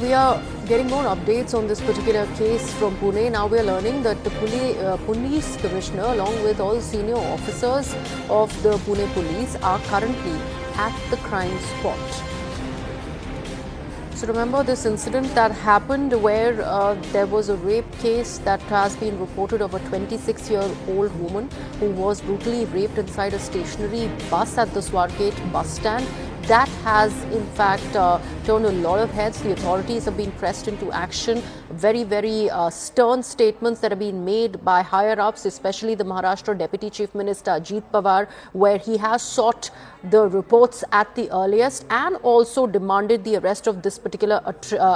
We are getting more updates on this particular case from Pune. Now we are learning that the police commissioner, along with all senior officers of the Pune police, are currently at the crime spot. So remember this incident that happened where there was a rape case that has been reported of a 26-year-old woman who was brutally raped inside a stationary bus at the Swargate bus stand. That has in fact turned a lot of heads. The authorities have been pressed into action. Very stern statements that have been made by higher ups, especially the Maharashtra Deputy Chief Minister Ajit Pawar, where he has sought the reports at the earliest and also demanded the arrest of this particular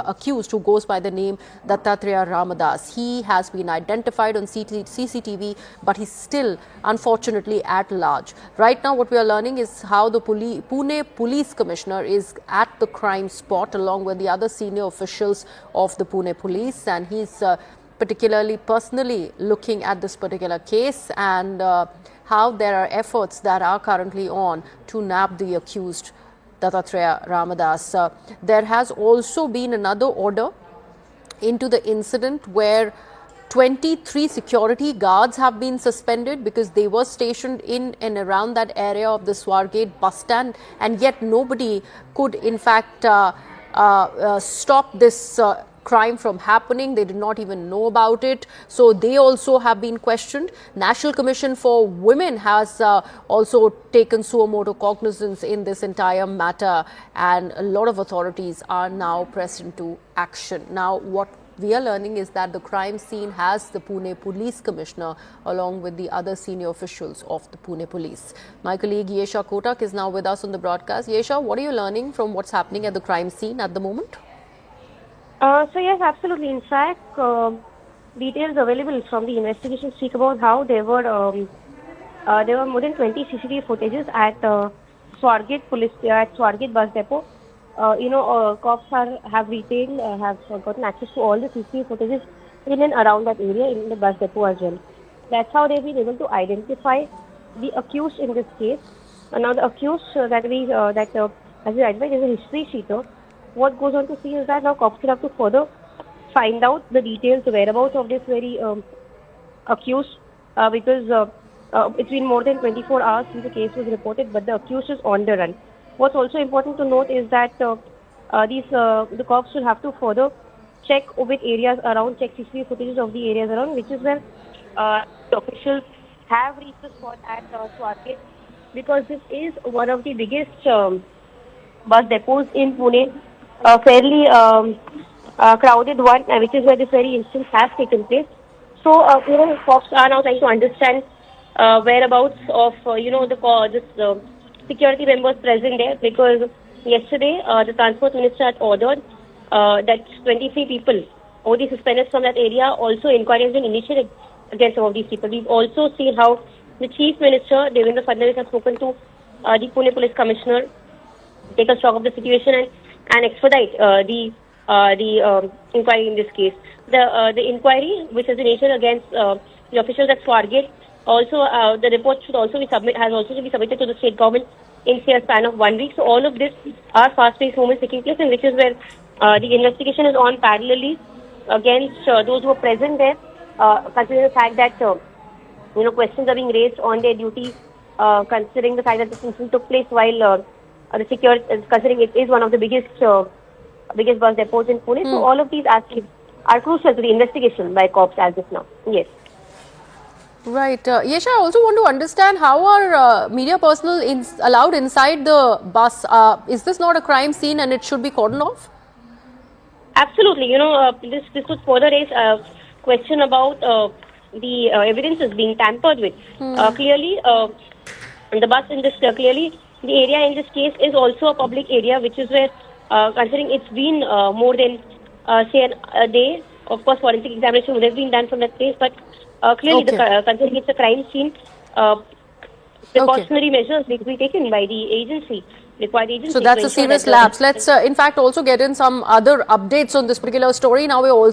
accused, who goes by the name Dattatreya Ramadas. He has been identified on CCTV, but he's still unfortunately at large. Right now what we are learning is how the Pune police commissioner is at the crime spot along with the other senior officials of the Pune police, and he's particularly personally looking at this particular case and how there are efforts that are currently on to nab the accused Dattatreya Ramadas. There has also been another order into the incident where 23 security guards have been suspended because they were stationed in and around that area of the Swargate bus stand, and yet nobody could in fact stop this crime from happening. They did not even know about it, so they also have been questioned. National Commission for Women has also taken suo motu cognizance in this entire matter, and a lot of authorities are now pressed into action. Now what we are learning is that the crime scene has the Pune police commissioner along with the other senior officials of the Pune police. My colleague Yesha Kotak is now with us on the broadcast. Yesha, what are you learning from what's happening at the crime scene at the moment? So yes, absolutely. In fact, details available from the investigation speak about how there were more than 20 CCTV footages at Swargate bus depot. Cops have gotten access to all the CCTV footages in and around that area, in the bus depot as well. That's how they've been able to identify the accused in this case. Now the accused as we identified is a history sheeter. What goes on to see is that now cops will have to further find out the details, the whereabouts of this very accused, because it's been more than 24 hours since the case was reported, but the accused is on the run. What's also important to note is that the cops will have to further check with areas around, check CCTV footages of the areas around, which is where the officials have reached the spot at Swargate, because this is one of the biggest bus depots in Pune, a fairly crowded one, which is where this very instance has taken place. So, cops are now trying to understand whereabouts of this security members present there, because yesterday the transport minister had ordered that 23 people only suspended from that area. Also inquiry has been initiated against some of these people. We've also seen how the chief minister Devendra Fadnavis has spoken to the Pune police commissioner, take a stock of the situation and expedite the inquiry in this case. The inquiry which has been initiated against the officials at Swargate, also the report should also be submitted to the state government in a span of 1 week. So all of this are fast-paced movements taking place, and which is where the investigation is on parallelly against those who are present there, considering the fact that questions are being raised on their duty, considering the fact that this incident took place while the security, considering it is one of the biggest bus depots in Pune. So all of these aspects are crucial to the investigation by cops as of now. Yes. Right. Yesha, I also want to understand how are media personnel allowed inside the bus? Is this not a crime scene and it should be cordoned off? Absolutely. This would further raise a question about the evidences being tampered with. Clearly, the bus in this clearly the area in this case is also a public area, which is where, considering it's been more than say a day. Of course, forensic examination would have been done from that place, but clearly, considering it's a crime scene, precautionary measures need to be taken by the agency, required agency. So that's a serious lapse. Let's, in fact, also get in some other updates on this particular story. Now we're also